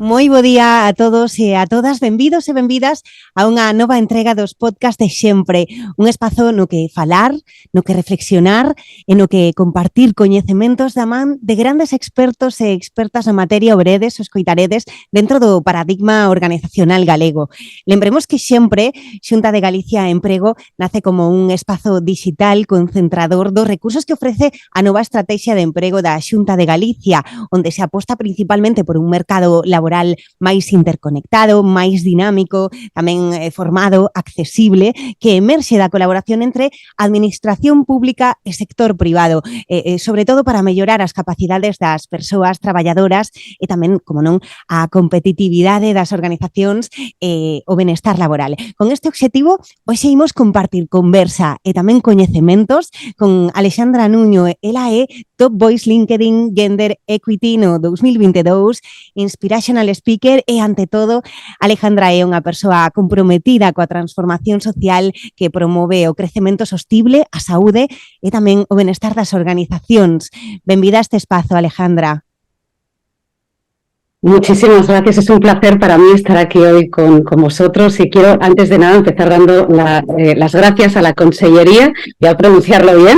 Moi bo día a todos e a todas, benvidos e benvidas a unha nova entrega dos podcast de Sempre, un espazo no que falar, no que reflexionar e no que compartir coñecementos da man de grandes expertos e expertas na materia o veredes, o escoitaredes dentro do paradigma organizacional galego. Lembremos que Sempre, Xunta de Galicia e Emprego, nace como un espazo digital concentrador dos recursos que ofrece a nova estrategia de emprego da Xunta de Galicia, onde se aposta principalmente por un mercado laboral máis interconectado, máis dinámico, tamén formado, accesible, que emerxe da colaboración entre administración pública e sector privado, sobre todo para mellorar as capacidades das persoas traballadoras e tamén, como non, a competitividade das organizacións e o benestar laboral. Con este obxectivo, hoxe imos compartir conversa e tamén coñecementos con Alexandra Nuño. Ela é Top Voice LinkedIn Gender Equity no 2022, Inspirational Speaker e, ante todo, Alejandra é unha persoa comprometida coa transformación social que promove o crecemento sostible, a saúde e tamén o benestar das organizacións. Benvida a este espazo, Alejandra. Muchísimas gracias, es un placer para mí estar aquí hoy con vosotros y quiero antes de nada empezar dando las gracias a la Consellería, voy a pronunciarlo bien,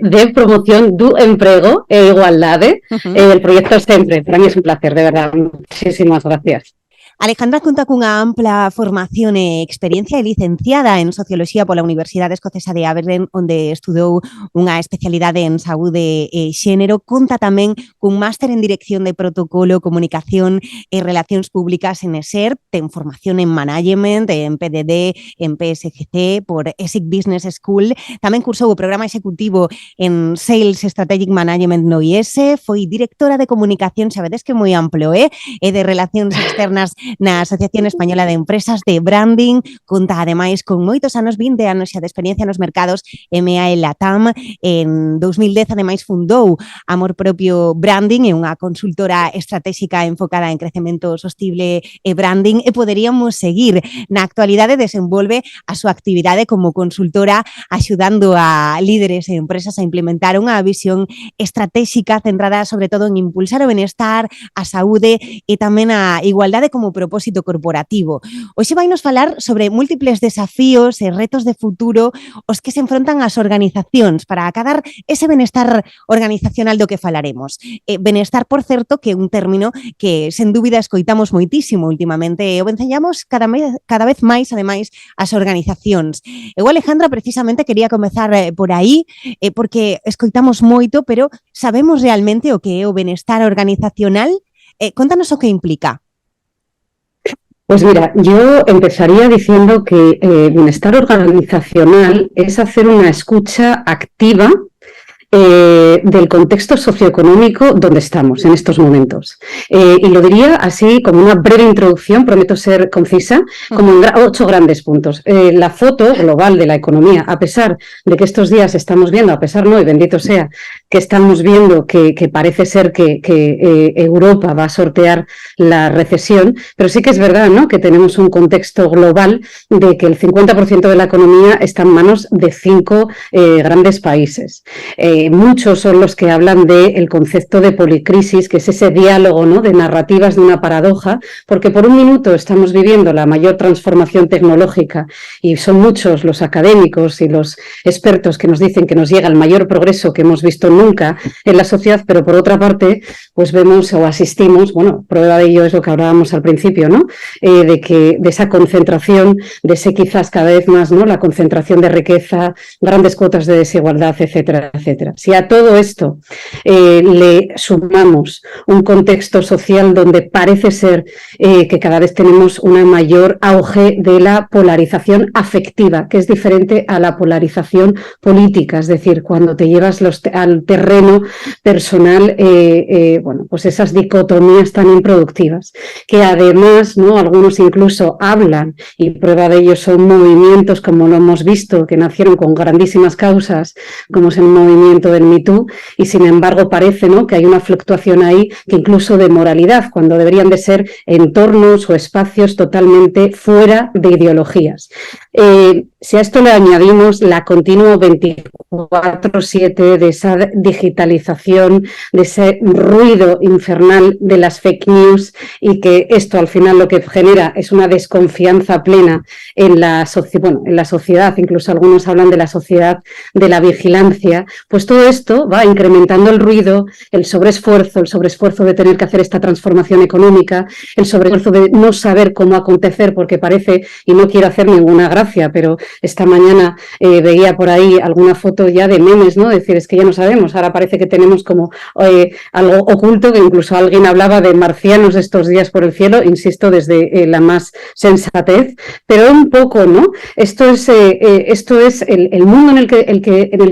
de Promoción do Emprego e Igualdade, el proyecto Sempre. Para mí es un placer, de verdad, muchísimas gracias. Alejandra conta cunha ampla formación e experiencia e licenciada en Socioloxía pola Universidade Escocesa de Aberdeen, onde estudou unha especialidade en saúde e xénero. Conta tamén cun máster en Dirección de Protocolo, Comunicación e Relacións Públicas en ESER, ten formación en Management, en PDD, en PSGC, por ESIC Business School. Tamén cursou o programa executivo en Sales Strategic Management no IES, foi directora de Comunicación, sabedes que é moi amplo, e de Relacións Externas na Asociación Española de Empresas de Branding. Conta, ademais, con moitos anos, 20 anos xa de experiencia nos mercados EMEA e LATAM. En 2010, ademais, fundou Amor Propio Branding, é unha consultora estratégica enfocada en crecemento sostible e branding, e poderíamos seguir. Na actualidade desenvolve a súa actividade como consultora axudando a líderes e empresas a implementar unha visión estratégica centrada sobre todo en impulsar o benestar, a saúde e tamén a igualdade como propósito corporativo. Hoxe vai nos falar sobre múltiples desafíos e retos de futuro os que se enfrontan as organizacións para acadar ese benestar organizacional do que falaremos. Benestar, por certo, que é un término que, sen dúbida, escoitamos moitísimo últimamente e o vencellamos cada vez máis, ademais, as organizacións. Eu, Alejandra, precisamente quería comezar por aí, porque escoitamos moito, pero sabemos realmente o que é o benestar organizacional? Contanos o que implica. Pues mira, yo empezaría diciendo que bienestar organizacional es hacer una escucha activa del contexto socioeconómico donde estamos en estos momentos. Y lo diría así como una breve introducción, prometo ser concisa, como en 8 grandes puntos. La foto global de la economía, a pesar de que estos días estamos viendo, a pesar no, y bendito sea, que estamos viendo que parece ser que Europa va a sortear la recesión, pero sí que es verdad, ¿no?, que tenemos un contexto global de que el 50% de la economía está en manos de 5 grandes países. Muchos son los que hablan del concepto de policrisis, que es ese diálogo, ¿no?, de narrativas de una paradoja, porque por un minuto estamos viviendo la mayor transformación tecnológica y son muchos los académicos y los expertos que nos dicen que nos llega el mayor progreso que hemos visto nunca en la sociedad, pero por otra parte pues vemos o asistimos, bueno, prueba de ello es lo que hablábamos al principio, ¿no?, de esa concentración, de ese quizás cada vez más, ¿no?, la concentración de riqueza, grandes cuotas de desigualdad, etcétera, etcétera. Si a todo esto le sumamos un contexto social donde parece ser que cada vez tenemos un mayor auge de la polarización afectiva, que es diferente a la polarización política, es decir, cuando te llevas al terreno personal, bueno, pues esas dicotomías tan improductivas, que además, ¿no?, algunos incluso hablan, y prueba de ello son movimientos como lo hemos visto, que nacieron con grandísimas causas, como es el movimiento del Me Too, y sin embargo parece, ¿no?, que hay una fluctuación ahí que incluso de moralidad, cuando deberían de ser entornos o espacios totalmente fuera de ideologías. Si a esto le añadimos la continua 24/7 de esa digitalización, de ese ruido infernal de las fake news, y que esto al final lo que genera es una desconfianza plena en la sociedad, incluso algunos hablan de la sociedad de la vigilancia, pues todo esto va incrementando el ruido, el sobreesfuerzo de tener que hacer esta transformación económica, el sobreesfuerzo de no saber cómo acontecer, porque parece, y no quiero hacer ninguna gracia, pero esta mañana veía por ahí alguna foto ya de memes, ¿no? Es decir, es que ya no sabemos, ahora parece que tenemos como algo oculto, que incluso alguien hablaba de marcianos estos días por el cielo, insisto, desde la más sensatez, pero un poco, ¿no? Esto es el mundo en el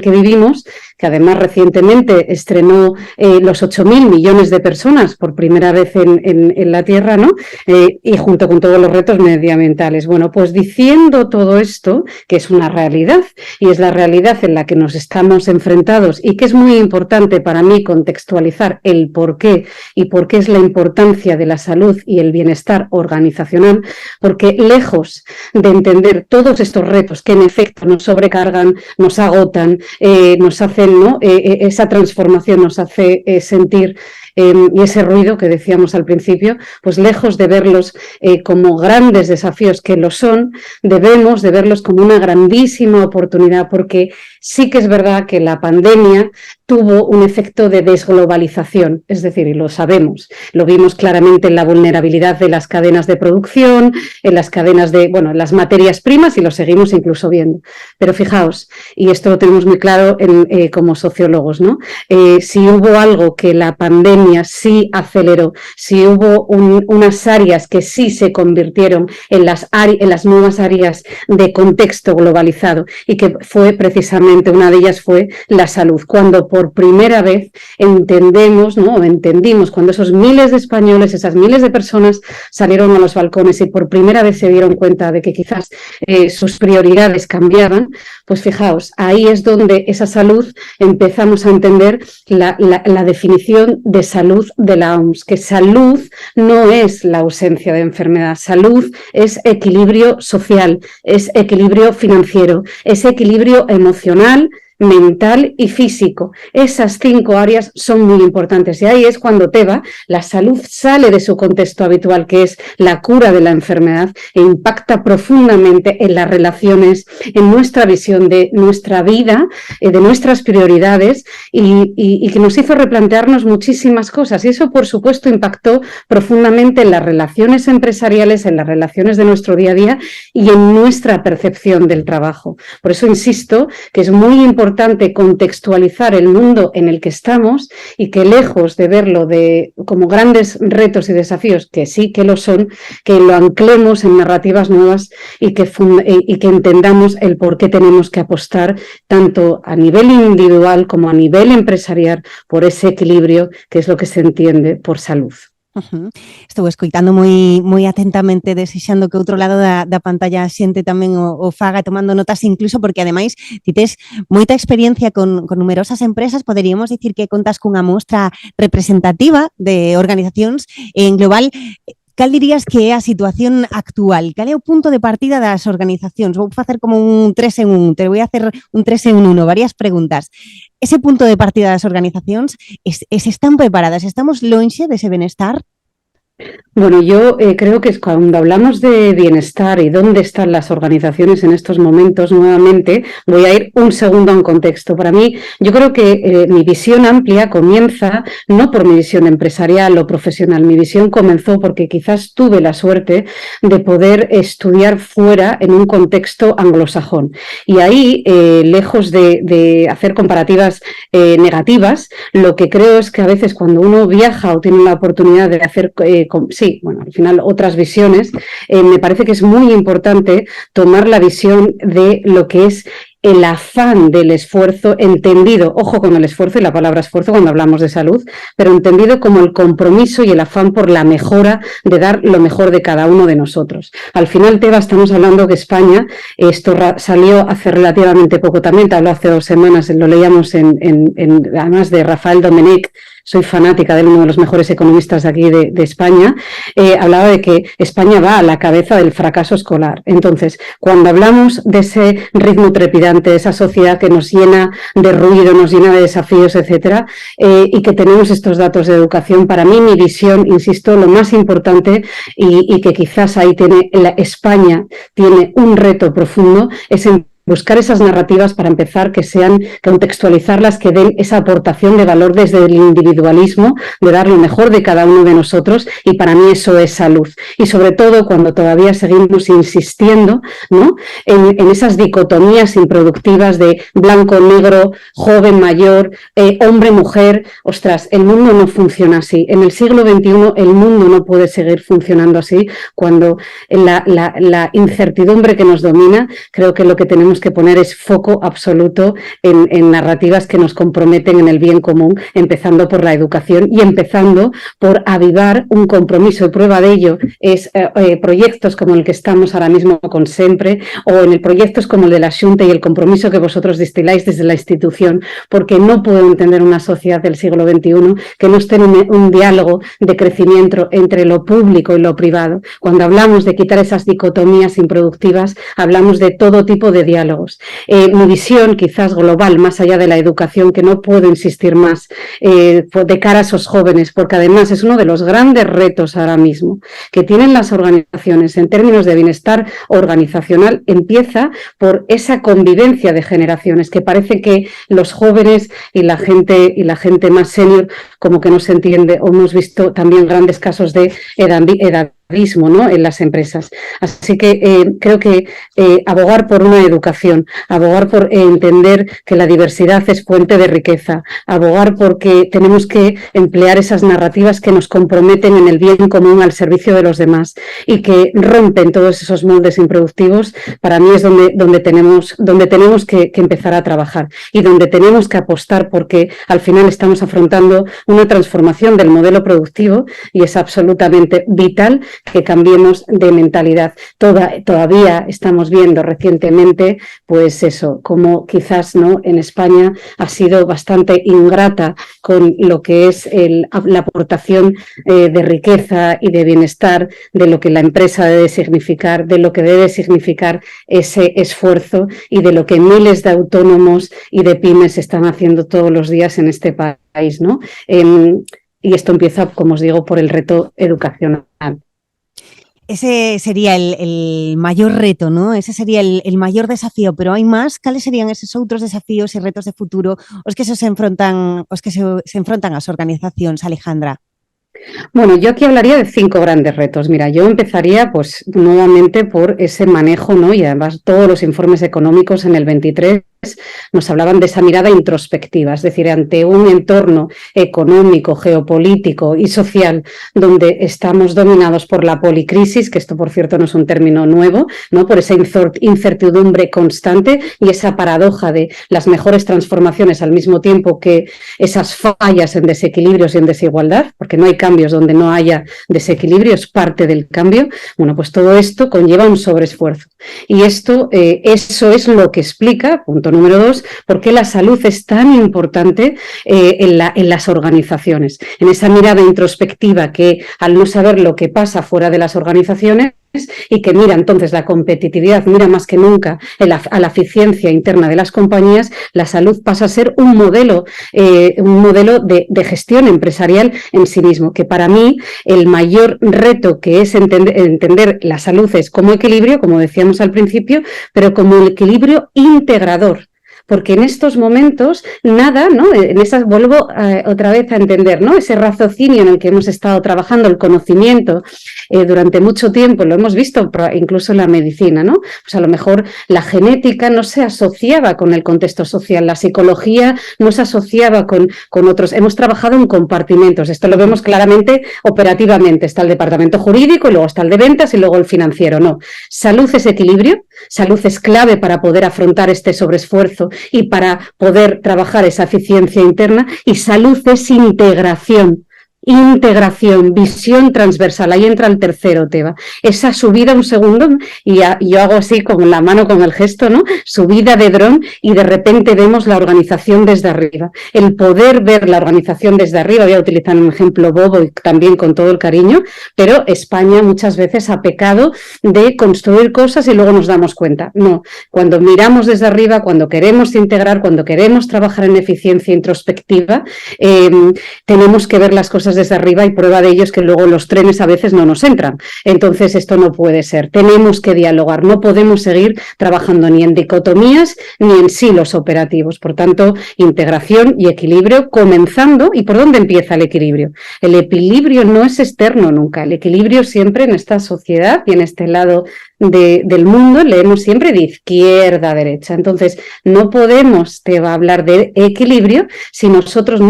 que vivimos, que además recientemente estrenó los 8.000 millones de personas por primera vez en la Tierra, ¿no? Y junto con todos los retos medioambientales. Bueno, pues diciendo todo esto, que es una realidad, y es la realidad en la que nos estamos enfrentados, y que es muy importante para mí contextualizar el por qué, y por qué es la importancia de la salud y el bienestar organizacional, porque lejos de entender todos estos retos que en efecto nos sobrecargan, nos agotan, nos hacen, ¿no? Esa transformación nos hace sentir, y ese ruido que decíamos al principio, pues lejos de verlos como grandes desafíos, que lo son, debemos de verlos como una grandísima oportunidad, porque sí que es verdad que la pandemia tuvo un efecto de desglobalización, es decir, y lo sabemos, lo vimos claramente en la vulnerabilidad de las cadenas de producción, en las cadenas de, en las materias primas, y lo seguimos incluso viendo. Pero fijaos, y esto lo tenemos muy claro como sociólogos, ¿no? Si hubo algo que la pandemia sí aceleró, si hubo unas áreas que sí se convirtieron en las nuevas áreas de contexto globalizado, y que fue precisamente una de ellas fue la salud, cuando por primera vez entendimos cuando esos miles de españoles, esas miles de personas salieron a los balcones y por primera vez se dieron cuenta de que quizás sus prioridades cambiaban, pues fijaos, ahí es donde esa salud empezamos a entender la definición de salud de la OMS, que salud no es la ausencia de enfermedad, salud es equilibrio social, es equilibrio financiero, es equilibrio emocional, mental y físico. Esas 5 áreas son muy importantes, y ahí es cuando la salud sale de su contexto habitual, que es la cura de la enfermedad, e impacta profundamente en las relaciones, en nuestra visión de nuestra vida, de nuestras prioridades, y que nos hizo replantearnos muchísimas cosas, y eso por supuesto impactó profundamente en las relaciones empresariales, en las relaciones de nuestro día a día y en nuestra percepción del trabajo. Por eso insisto que es muy importante contextualizar el mundo en el que estamos, y que lejos de verlo como grandes retos y desafíos, que sí que lo son, que lo anclemos en narrativas nuevas, y que entendamos el por qué tenemos que apostar tanto a nivel individual como a nivel empresarial por ese equilibrio, que es lo que se entiende por salud. Estou escoitando moi atentamente, desexando que outro lado da pantalla xente tamén o faga, tomando notas, incluso porque ademais ti tes moita experiencia con numerosas empresas. Poderíamos dicir que contas cunha mostra representativa de organizacións en global. Cal dirías que é a situación actual? Cal é o punto de partida das organizacións? Vou facer como un 3 en 1, te voy a hacer un 3 en 1, varias preguntas. Ese punto de partida das organizacións, están preparadas? Estamos lonxe dese benestar? Bueno, yo creo que es cuando hablamos de bienestar y dónde están las organizaciones en estos momentos, nuevamente voy a ir un segundo a un contexto. Para mí, yo creo que mi visión amplia comienza no por mi visión empresarial o profesional. Mi visión comenzó porque quizás tuve la suerte de poder estudiar fuera en un contexto anglosajón. Y ahí, lejos de hacer comparativas negativas, lo que creo es que a veces cuando uno viaja o tiene la oportunidad de hacer al final otras visiones, me parece que es muy importante tomar la visión de lo que es el afán del esfuerzo, entendido, ojo con el esfuerzo y la palabra esfuerzo cuando hablamos de salud, pero entendido como el compromiso y el afán por la mejora, de dar lo mejor de cada uno de nosotros. Al final, Teba, estamos hablando que España, esto salió hace relativamente poco también, te hablo hace 2 semanas, lo leíamos además de Rafael Domenech, soy fanática de uno de los mejores economistas de aquí de España, hablaba de que España va a la cabeza del fracaso escolar. Entonces, cuando hablamos de ese ritmo trepidante, de esa sociedad que nos llena de ruido, nos llena de desafíos, etcétera, y que tenemos estos datos de educación, para mí, mi visión, insisto, lo más importante y que quizás ahí España tiene un reto profundo, es en buscar esas narrativas para empezar, que sean, contextualizarlas, que den esa aportación de valor desde el individualismo, de dar lo mejor de cada uno de nosotros, y para mí eso es salud. Y sobre todo cuando todavía seguimos insistiendo, ¿no?, en esas dicotomías improductivas de blanco, negro, joven, mayor, hombre, mujer. Ostras, el mundo no funciona así. En el siglo XXI el mundo no puede seguir funcionando así, cuando la incertidumbre que nos domina, creo que lo que tenemos que poner es foco absoluto en narrativas que nos comprometen en el bien común, empezando por la educación y empezando por avivar un compromiso. Y prueba de ello es proyectos como el que estamos ahora mismo con SEMPRE, o en proyectos como el de la Xunta, y el compromiso que vosotros distiláis desde la institución, porque no puedo entender una sociedad del siglo XXI que no esté en un diálogo de crecimiento entre lo público y lo privado. Cuando hablamos de quitar esas dicotomías improductivas, hablamos de todo tipo de diálogos. Mi visión quizás global, más allá de la educación, que no puedo insistir más, de cara a esos jóvenes, porque además es uno de los grandes retos ahora mismo que tienen las organizaciones en términos de bienestar organizacional, empieza por esa convivencia de generaciones, que parece que los jóvenes y la gente más senior como que no se entiende, o hemos visto también grandes casos de edadismo, ¿no?, en las empresas. Así que creo que abogar por una educación, abogar por entender que la diversidad es fuente de riqueza, abogar porque tenemos que emplear esas narrativas que nos comprometen en el bien común al servicio de los demás y que rompen todos esos moldes improductivos, para mí es donde tenemos que empezar a trabajar, y donde tenemos que apostar, porque al final estamos afrontando una transformación del modelo productivo y es absolutamente vital que cambiemos de mentalidad. Todavía estamos viendo recientemente, pues eso, como quizás, ¿no?, en España ha sido bastante ingrata con lo que es la aportación de riqueza y de bienestar, de lo que la empresa debe significar, de lo que debe significar ese esfuerzo, y de lo que miles de autónomos y de pymes están haciendo todos los días en este país, ¿no? Y esto empieza, como os digo, por el reto educacional. Ese sería el mayor reto, ¿no? Ese sería el mayor desafío, pero hai máis? Cales serían eses outros desafíos e retos de futuro os que se enfrontan as organizacións, Alejandra? Bueno, yo aquí hablaría de 5 grandes retos. Mira, yo empezaría pues nuevamente por ese manejo, ¿no? Y además todos los informes económicos en el 23 nos hablaban de esa mirada introspectiva, es decir, ante un entorno económico, geopolítico y social donde estamos dominados por la policrisis, que esto por cierto no es un término nuevo, ¿no?, por esa incertidumbre constante y esa paradoja de las mejores transformaciones al mismo tiempo que esas fallas en desequilibrios y en desigualdad, porque no hay cambios donde no haya desequilibrio, es parte del cambio. Bueno, pues todo esto conlleva un sobreesfuerzo, y eso es lo que explica, punto número 2, por qué la salud es tan importante en las organizaciones, en esa mirada introspectiva que, al no saber lo que pasa fuera de las organizaciones, y que mira entonces la competitividad, mira más que nunca a la eficiencia interna de las compañías, la salud pasa a ser un modelo de gestión empresarial en sí mismo, que para mí el mayor reto que es entender la salud es como equilibrio, como decíamos al principio, pero como el equilibrio integrador. Porque en estos momentos nada, ¿no?, vuelvo otra vez a entender, ¿no?, ese raciocinio en el que hemos estado trabajando, el conocimiento durante mucho tiempo, lo hemos visto incluso en la medicina, ¿no? Pues a lo mejor la genética no se asociaba con el contexto social, la psicología no se asociaba con otros, hemos trabajado en compartimentos, esto lo vemos claramente operativamente, está el departamento jurídico y luego está el de ventas y luego el financiero, no. Salud es equilibrio, salud es clave para poder afrontar este sobreesfuerzo y para poder trabajar esa eficiencia interna, y salud es integración. integración, visión transversal, ahí entra el tercero tema. Esa subida, un segundo, y yo hago así con la mano, con el gesto, ¿no? Subida de dron y de repente vemos la organización desde arriba. El poder ver la organización desde arriba, voy a utilizar un ejemplo bobo y también con todo el cariño, pero España muchas veces ha pecado de construir cosas y luego nos damos cuenta. No, cuando miramos desde arriba, cuando queremos integrar, cuando queremos trabajar en eficiencia introspectiva, tenemos que ver las cosas desde arriba, y prueba de ello es que luego los trenes a veces no nos entran. Entonces esto no puede ser, tenemos que dialogar, no podemos seguir trabajando ni en dicotomías ni en silos operativos. Por tanto, integración y equilibrio comenzando. ¿Y por dónde empieza el equilibrio? El equilibrio no es externo nunca, el equilibrio siempre en esta sociedad y en este lado del mundo leemos siempre de izquierda a derecha. Entonces no podemos hablar de equilibrio si nosotros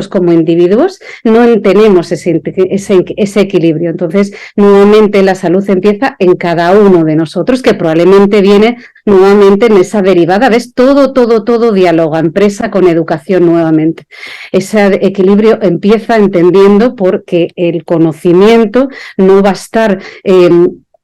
como individuos no tenemos ese equilibrio. Entonces nuevamente la salud empieza en cada uno de nosotros, que probablemente viene nuevamente en esa derivada. ¿Ves? Todo dialoga, empresa con educación nuevamente. Ese equilibrio empieza entendiendo porque el conocimiento no va a estar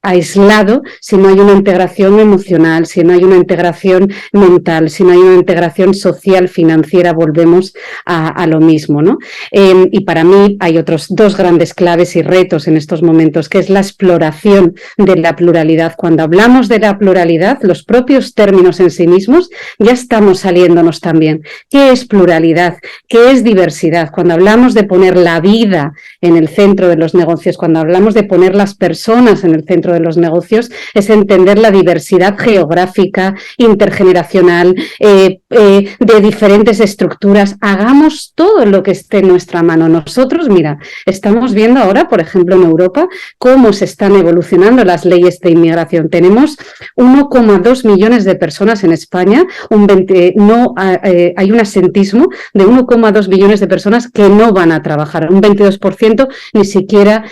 aislado si no hay una integración emocional, si no hay una integración mental, si no hay una integración social, financiera, volvemos a lo mismo, ¿no? Y para mí hay otros dos grandes claves y retos en estos momentos, que es la exploración de la pluralidad. Cuando hablamos de la pluralidad, los propios términos en sí mismos ya estamos saliéndonos también. ¿Qué es pluralidad? ¿Qué es diversidad? Cuando hablamos de poner la vida en el centro de los negocios, cuando hablamos de poner las personas en el centro de los negocios, es entender la diversidad geográfica, intergeneracional, de diferentes estructuras. Hagamos todo lo que esté en nuestra mano. Nosotros, mira, estamos viendo ahora, por ejemplo, en Europa, cómo se están evolucionando las leyes de inmigración. Tenemos 1,2 millones de personas en España, hay un asentismo de 1,2 millones de personas que no van a trabajar. Un 22% ni siquiera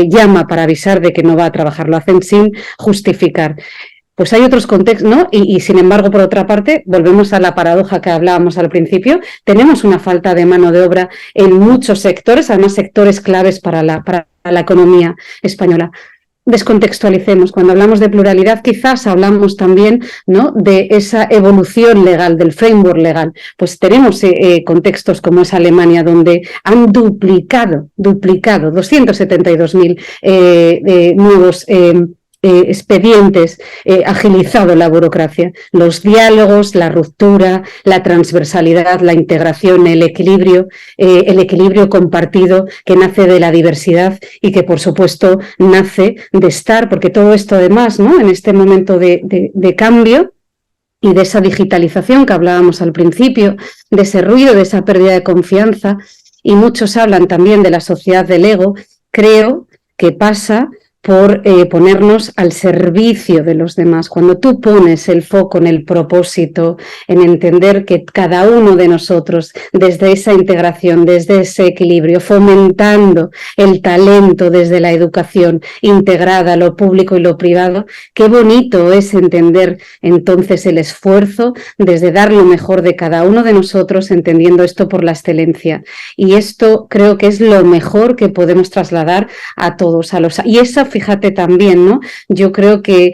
llama para avisar de que no va a trabajar, lo hacen sin justificar. Pues hay otros contextos, ¿no? Y sin embargo, por otra parte, volvemos a la paradoja que hablábamos al principio, tenemos una falta de mano de obra en muchos sectores, además sectores claves para la economía española. Descontextualicemos. Cuando hablamos de pluralidad, quizás hablamos también, ¿no?, de esa evolución legal, del framework legal. Pues tenemos contextos como es Alemania, donde han duplicado 272.000 nuevos expedientes, agilizado la burocracia, los diálogos, la ruptura, la transversalidad, la integración, el equilibrio compartido que nace de la diversidad y que por supuesto nace de estar, porque todo esto además, ¿no?, en este momento de cambio y de esa digitalización que hablábamos al principio, de ese ruido, de esa pérdida de confianza, y muchos hablan también de la sociedad del ego, creo que pasa por ponernos al servicio de los demás. Cuando tú pones el foco en el propósito, en entender que cada uno de nosotros, desde esa integración, desde ese equilibrio, fomentando el talento desde la educación integrada, lo público y lo privado, qué bonito es entender entonces el esfuerzo desde dar lo mejor de cada uno de nosotros, entendiendo esto por la excelencia. Y esto creo que es lo mejor que podemos trasladar a todos, y esa, fíjate también, ¿no? Yo creo que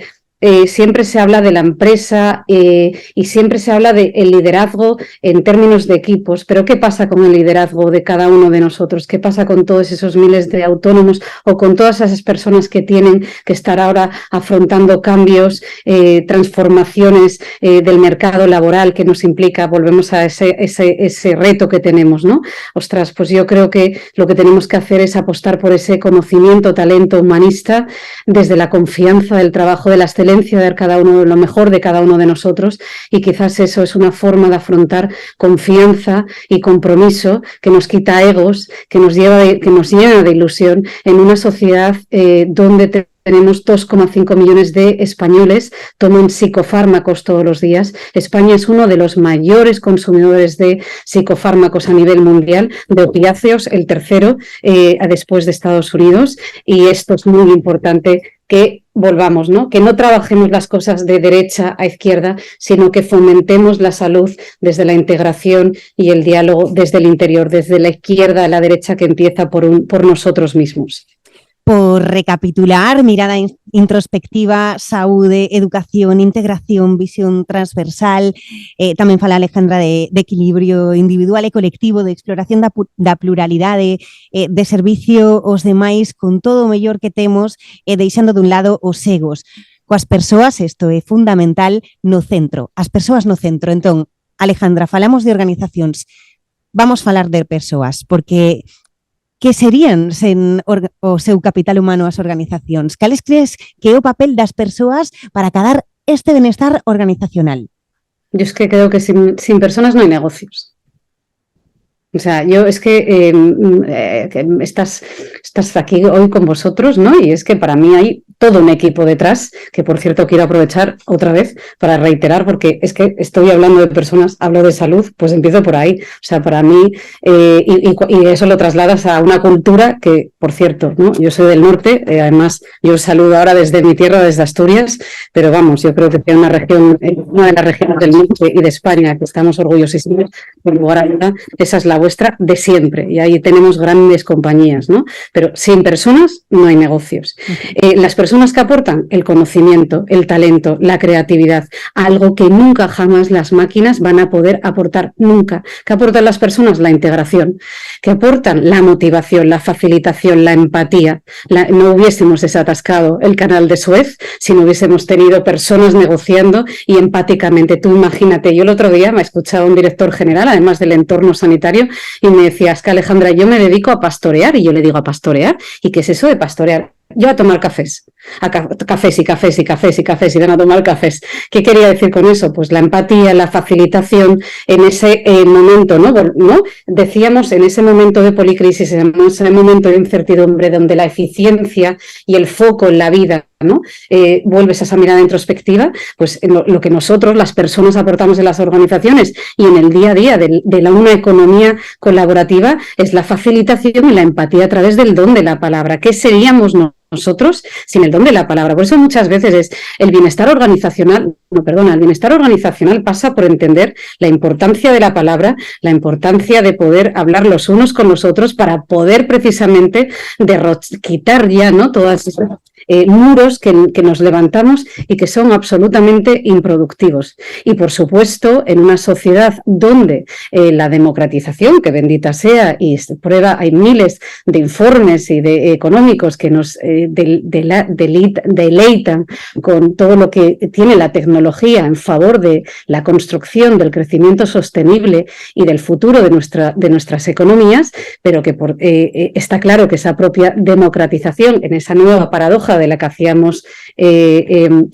siempre se habla de la empresa y siempre se habla del liderazgo en términos de equipos, pero ¿qué pasa con el liderazgo de cada uno de nosotros? ¿Qué pasa con todos esos miles de autónomos o con todas esas personas que tienen que estar ahora afrontando cambios, transformaciones del mercado laboral que nos implica? Volvemos a ese reto que tenemos, ¿no? Ostras, pues yo creo que lo que tenemos que hacer es apostar por ese conocimiento, talento humanista, desde la confianza del trabajo, de la excelencia, dar cada uno lo mejor de cada uno de nosotros, y quizás eso es una forma de afrontar confianza y compromiso que nos quita egos, que nos llena de ilusión en una sociedad donde tenemos 2,5 millones de españoles toman psicofármacos todos los días. España es uno de los mayores consumidores de psicofármacos a nivel mundial, de opiáceos, el tercero después de Estados Unidos, y esto es muy importante que volvamos, ¿no? Que no trabajemos las cosas de derecha a izquierda, sino que fomentemos la salud desde la integración y el diálogo desde el interior, desde la izquierda a la derecha, que empieza por nosotros mismos. Por recapitular, mirada introspectiva, saúde, educación, integración, visión transversal, tamén fala Alejandra de equilibrio individual e colectivo, de exploración da pluralidade, de servicio aos demais con todo o mellor que temos e deixando dun lado os egos. Coas persoas, isto é fundamental, no centro, as persoas no centro. Entón, Alejandra, falamos de organizacións, vamos falar de persoas, porque que serían sen o seu capital humano as organizacións? Cales crees que é o papel das persoas para acadar este benestar organizacional? Yo es que creo que sin personas no hay negocios. O sea, yo es que estás aquí hoy con vosotros, ¿no? Y es que para mí hay todo un equipo detrás, que por cierto quiero aprovechar otra vez para reiterar, porque es que estoy hablando de personas, hablo de salud, pues empiezo por ahí. O sea, para mí, y eso lo trasladas a una cultura que, por cierto, ¿no? Yo soy del norte, además yo os saludo ahora desde mi tierra, desde Asturias, pero vamos, yo creo que es una región, una de las regiones del norte y de España que estamos orgullosísimos, por lugar a nada, esa es la vuestra de siempre, y ahí tenemos grandes compañías, ¿no? Pero sin personas no hay negocios. Las personas que aportan el conocimiento, el talento, la creatividad, algo que nunca jamás las máquinas van a poder aportar, nunca. ¿Qué aportan las personas? La integración. ¿Qué aportan? La motivación, la facilitación, la empatía. No hubiésemos desatascado el canal de Suez si no hubiésemos tenido personas negociando y empáticamente. Tú imagínate, yo el otro día me escuchaba un director general, además del entorno sanitario, y me decía, es que Alejandra, yo me dedico a pastorear, y yo le digo, ¿a pastorear? ¿Y qué es eso de pastorear? Yo a tomar cafés, y van a tomar cafés. ¿Qué quería decir con eso? Pues la empatía, la facilitación en ese momento, ¿no? Decíamos, en ese momento de policrisis, en ese momento de incertidumbre, donde la eficiencia y el foco en la vida, ¿no? Vuelves a esa mirada introspectiva, pues lo que nosotros, las personas, aportamos en las organizaciones y en el día a día de una economía colaborativa es la facilitación y la empatía a través del don de la palabra. ¿Qué seríamos nosotros sin el don de la palabra? Por eso muchas veces el bienestar organizacional pasa por entender la importancia de la palabra, la importancia de poder hablar los unos con los otros para poder precisamente quitar ya, ¿no?, todas esas muros que nos levantamos y que son absolutamente improductivos. Y por supuesto, en una sociedad donde la democratización, que bendita sea, y prueba, hay miles de informes y de económicos que nos deleitan con todo lo que tiene la tecnología en favor de la construcción del crecimiento sostenible y del futuro de nuestras economías, pero que está claro que esa propia democratización, en esa nueva paradoja de la que hacíamos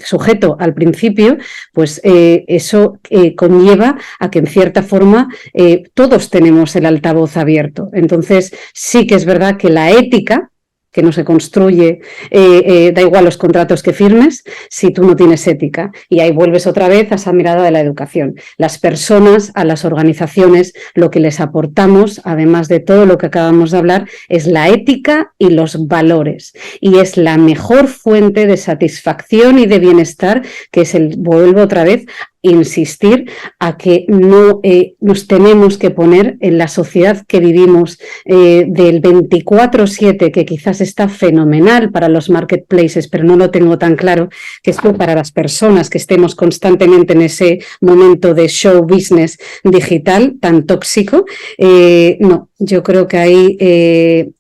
sujeto al principio, pues eso conlleva a que en cierta forma todos tenemos el altavoz abierto. Entonces sí que es verdad que la ética, que no se construye, da igual los contratos que firmes, si tú no tienes ética. Y ahí vuelves otra vez a esa mirada de la educación. Las personas, a las organizaciones, lo que les aportamos, además de todo lo que acabamos de hablar, es la ética y los valores. Y es la mejor fuente de satisfacción y de bienestar, que es vuelvo otra vez, insistir a que no nos tenemos que poner en la sociedad que vivimos del 24/7, que quizás está fenomenal para los marketplaces, pero no lo tengo tan claro, que es para las personas que estemos constantemente en ese momento de show business digital tan tóxico. No, yo creo que ahí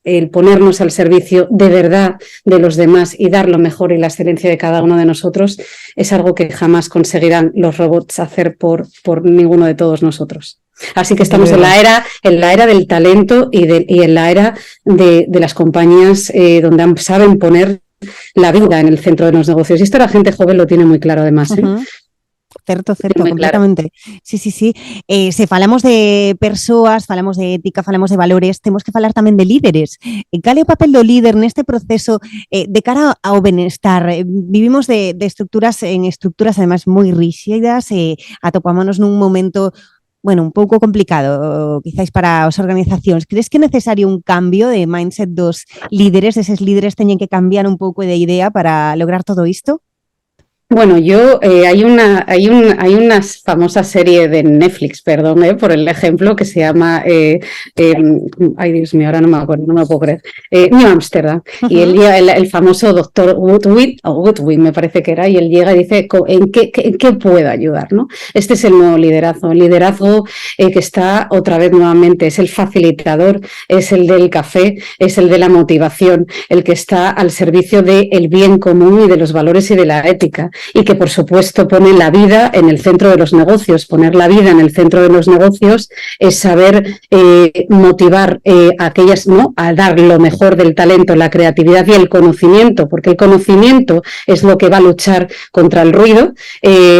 el ponernos al servicio de verdad de los demás y dar lo mejor y la excelencia de cada uno de nosotros es algo que jamás conseguirán los robots hacer por ninguno de todos nosotros. Así que estamos en la era del talento y en la era de las compañías donde saben poner la vida en el centro de los negocios. Y esto la gente joven lo tiene muy claro además, ¿eh? Certo, completamente. Claro. Sí. Se falamos de persoas, falamos de ética, falamos de valores, temos que falar tamén de líderes. Cal é o papel do líder neste proceso de cara ao benestar? Vivimos de estruturas además moi rígidas, atopámonos nun momento bueno, un pouco complicado, quizáis para as organizacións. Crees que é necesario un cambio de mindset dos líderes? Eses líderes teñen que cambiar un pouco de idea para lograr todo isto? Bueno, hay una famosa serie de Netflix, perdón, por el ejemplo, que se llama, ay Dios mío, ahora no me acuerdo, no me lo puedo creer, New Amsterdam. Y él llega, el famoso doctor Woodward, me parece que era, y él llega y dice, ¿en qué puedo ayudar? ¿No? Este es el nuevo liderazgo, el liderazgo que está otra vez nuevamente, es el facilitador, es el del café, es el de la motivación, el que está al servicio del bien común y de los valores y de la ética. Y que, por supuesto, pone la vida en el centro de los negocios. Poner la vida en el centro de los negocios es saber motivar a aquellas, ¿no?, a dar lo mejor del talento, la creatividad y el conocimiento, porque el conocimiento es lo que va a luchar contra el ruido.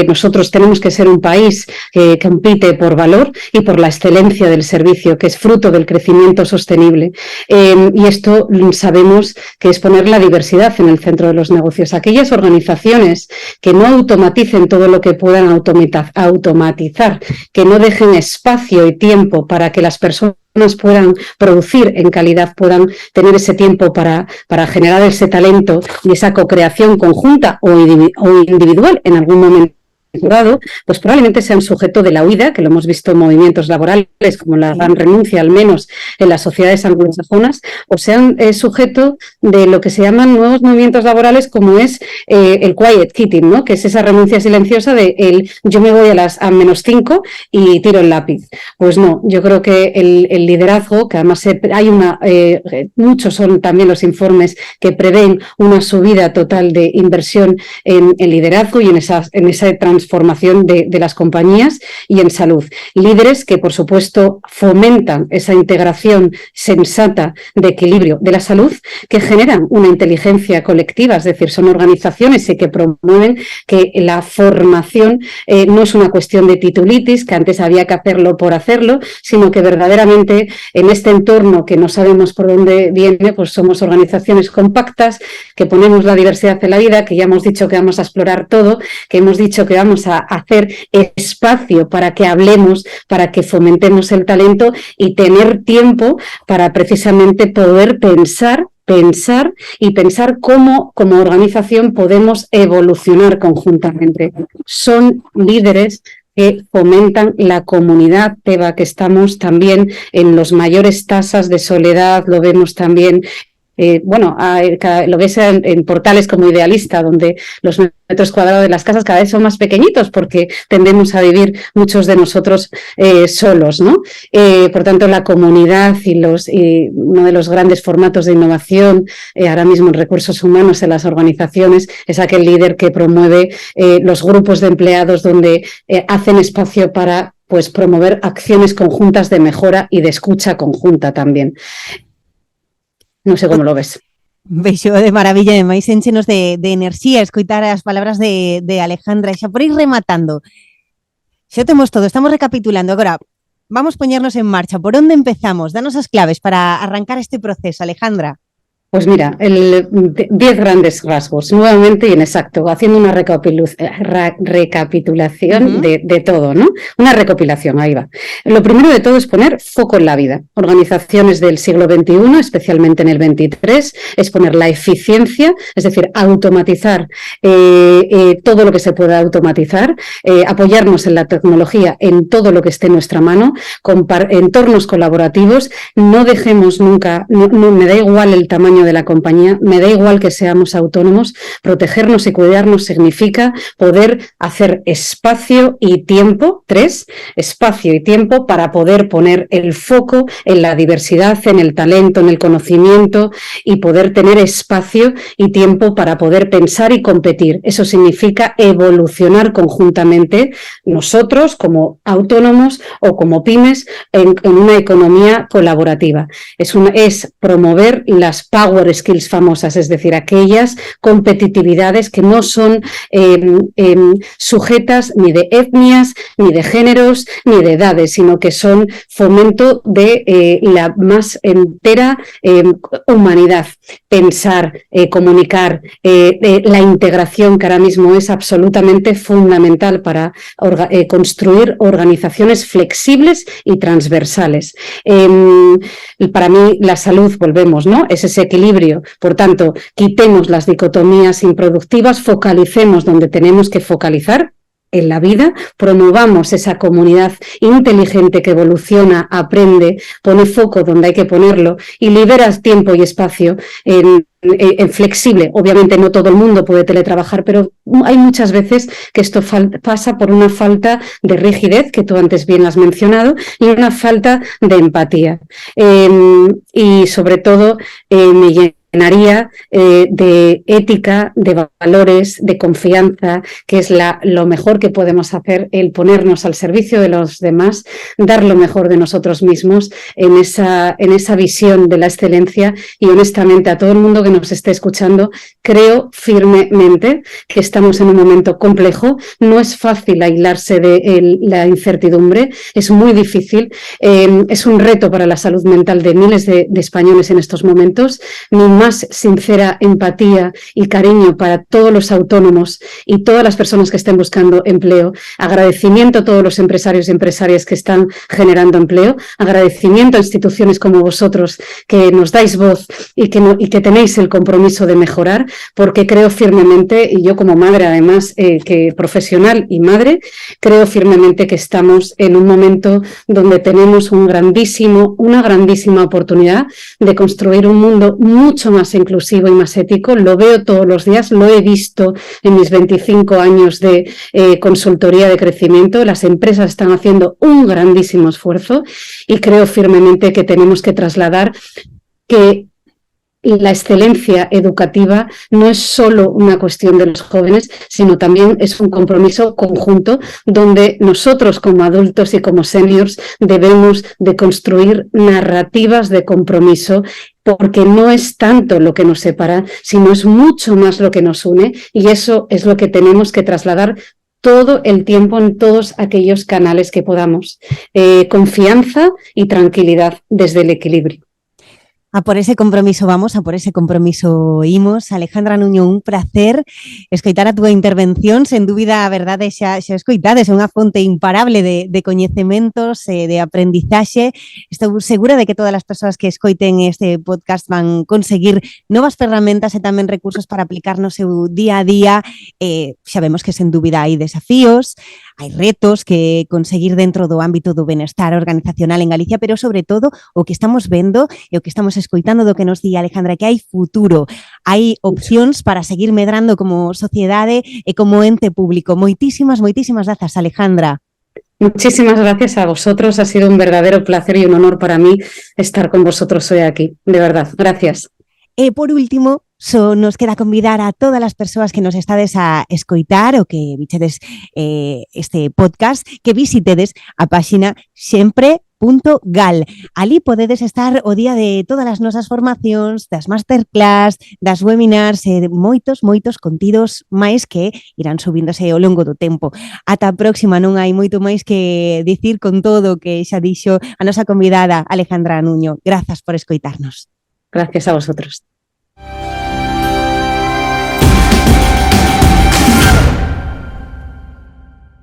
Nosotros tenemos que ser un país que compite por valor y por la excelencia del servicio, que es fruto del crecimiento sostenible. Y esto sabemos que es poner la diversidad en el centro de los negocios. Aquellas organizaciones que no automaticen todo lo que puedan automatizar, que no dejen espacio y tiempo para que las personas puedan producir en calidad, puedan tener ese tiempo para generar ese talento y esa co-creación conjunta o individual en algún momento dado, pues probablemente sean sujeto de la huida, que lo hemos visto en movimientos laborales como la gran renuncia, al menos en las sociedades anglosajonas, o sean sujeto de lo que se llaman nuevos movimientos laborales, como es el quiet quitting, ¿no?, que es esa renuncia silenciosa de yo me voy a -5 y tiro el lápiz. Pues no, yo creo que el liderazgo, que además hay muchos son también los informes que prevén una subida total de inversión en liderazgo y en esa transformación de las compañías y en salud. Líderes que, por supuesto, fomentan esa integración sensata de equilibrio de la salud, que generan una inteligencia colectiva, es decir, son organizaciones que promueven que la formación no es una cuestión de titulitis, que antes había que hacerlo por hacerlo, sino que verdaderamente en este entorno que no sabemos por dónde viene, pues somos organizaciones compactas, que ponemos la diversidad en la vida, que ya hemos dicho que vamos a explorar todo, que hemos dicho que vamos a hacer espacio para que hablemos, para que fomentemos el talento y tener tiempo para precisamente poder pensar cómo como organización podemos evolucionar conjuntamente. Son líderes que fomentan la comunidad, Teba, que estamos también en las mayores tasas de soledad, lo vemos también. Lo ves en portales como Idealista, donde los metros cuadrados de las casas cada vez son más pequeñitos porque tendemos a vivir muchos de nosotros solos, ¿no? Por tanto, la comunidad y uno de los grandes formatos de innovación ahora mismo en recursos humanos en las organizaciones es aquel líder que promueve los grupos de empleados donde hacen espacio para, pues, promover acciones conjuntas de mejora y de escucha conjunta también. Non sei como lo ves. Vexo de maravilla, e máis énchenos de enerxía escoitar as palabras de Alejandra. E xa por ir rematando, xa temos todo, estamos recapitulando. Agora, vamos poñernos en marcha. Por onde empezamos? Danos as claves para arrancar este proceso, Alejandra. Pues mira, 10 grandes rasgos, nuevamente y en exacto, haciendo una recapitulación de todo, ¿no? Una recopilación, ahí va. Lo primero de todo es poner foco en la vida. Organizaciones del siglo XXI, especialmente en el XXIII, es poner la eficiencia, es decir, automatizar todo lo que se pueda automatizar, apoyarnos en la tecnología, en todo lo que esté en nuestra mano, entornos colaborativos, no dejemos nunca, no me da igual el tamaño de la compañía, me da igual que seamos autónomos, protegernos y cuidarnos significa poder hacer espacio y tiempo, 3, espacio y tiempo para poder poner el foco en la diversidad, en el talento, en el conocimiento y poder tener espacio y tiempo para poder pensar y competir. Eso significa evolucionar conjuntamente nosotros como autónomos o como pymes en una economía colaborativa. Es promover las power power skills famosas, es decir, aquellas competitividades que no son sujetas ni de etnias, ni de géneros, ni de edades, sino que son fomento de la más entera humanidad. Pensar, comunicar, la integración, que ahora mismo es absolutamente fundamental para construir organizaciones flexibles y transversales. Para mí la salud, volvemos, ¿no? Es ese equilibrio. Por tanto, quitemos las dicotomías improductivas, focalicemos donde tenemos que focalizar en la vida, promovamos esa comunidad inteligente que evoluciona, aprende, pone foco donde hay que ponerlo y liberas tiempo y espacio en flexible. Obviamente no todo el mundo puede teletrabajar, pero hay muchas veces que esto pasa por una falta de rigidez, que tú antes bien has mencionado, y una falta de empatía. Y sobre todo me llenaría de ética, de valores, de confianza, que es lo mejor que podemos hacer, el ponernos al servicio de los demás, dar lo mejor de nosotros mismos en esa visión de la excelencia. Y honestamente a todo el mundo que nos esté escuchando, creo firmemente que estamos en un momento complejo, no es fácil aislarse de la incertidumbre, es muy difícil, es un reto para la salud mental de miles de españoles en estos momentos. Mi más sincera empatía y cariño para todos los autónomos y todas las personas que estén buscando empleo. Agradecimiento a todos los empresarios y empresarias que están generando empleo. Agradecimiento a instituciones como vosotros que nos dais voz y que tenéis el compromiso de mejorar, porque creo firmemente, y yo como madre además, que profesional y madre, creo firmemente que estamos en un momento donde tenemos una grandísima oportunidad de construir un mundo mucho más inclusivo y más ético. Lo veo todos los días, lo he visto en mis 25 años de consultoría de crecimiento. Las empresas están haciendo un grandísimo esfuerzo y creo firmemente que tenemos que trasladar que la excelencia educativa no es solo una cuestión de los jóvenes, sino también es un compromiso conjunto donde nosotros como adultos y como seniors debemos de construir narrativas de compromiso, porque no es tanto lo que nos separa, sino es mucho más lo que nos une, y eso es lo que tenemos que trasladar todo el tiempo en todos aquellos canales que podamos. Confianza y tranquilidad desde el equilibrio. A por ese compromiso vamos, a por ese compromiso imos. Alejandra Nuño, un placer escoitar a túa intervención, sen dúbida, a verdade, xa escoitades, é unha fonte imparable de coñecementos, de aprendizaxe. Estou segura de que todas as persoas que escoiten este podcast van conseguir novas ferramentas e tamén recursos para aplicar no seu día a día. Xa vemos que sen dúbida hai desafíos, hai retos que conseguir dentro do ámbito do benestar organizacional en Galicia, pero sobre todo o que estamos vendo e o que estamos escoitando do que nos di Alejandra, que hai futuro, hai opcións para seguir medrando como sociedade e como ente público. Moitísimas grazas, Alejandra. Muchísimas gracias a vosotros, ha sido un verdadero placer y un honor para mí estar con vosotros hoy aquí, de verdad, gracias. E por último, nos queda convidar a todas as persoas que nos estades a escoitar ou que vichedes este podcast, que visitedes a páxina sempre.gal. Ali podedes estar o día de todas as nosas formacións, das masterclass, das webinars e moitos contidos máis que irán subíndose ao longo do tempo. Ata a próxima, non hai moito máis que dicir con todo o que xa dixo a nosa convidada Alejandra Nuño. Grazas por escoitarnos. Gracias a vosotros.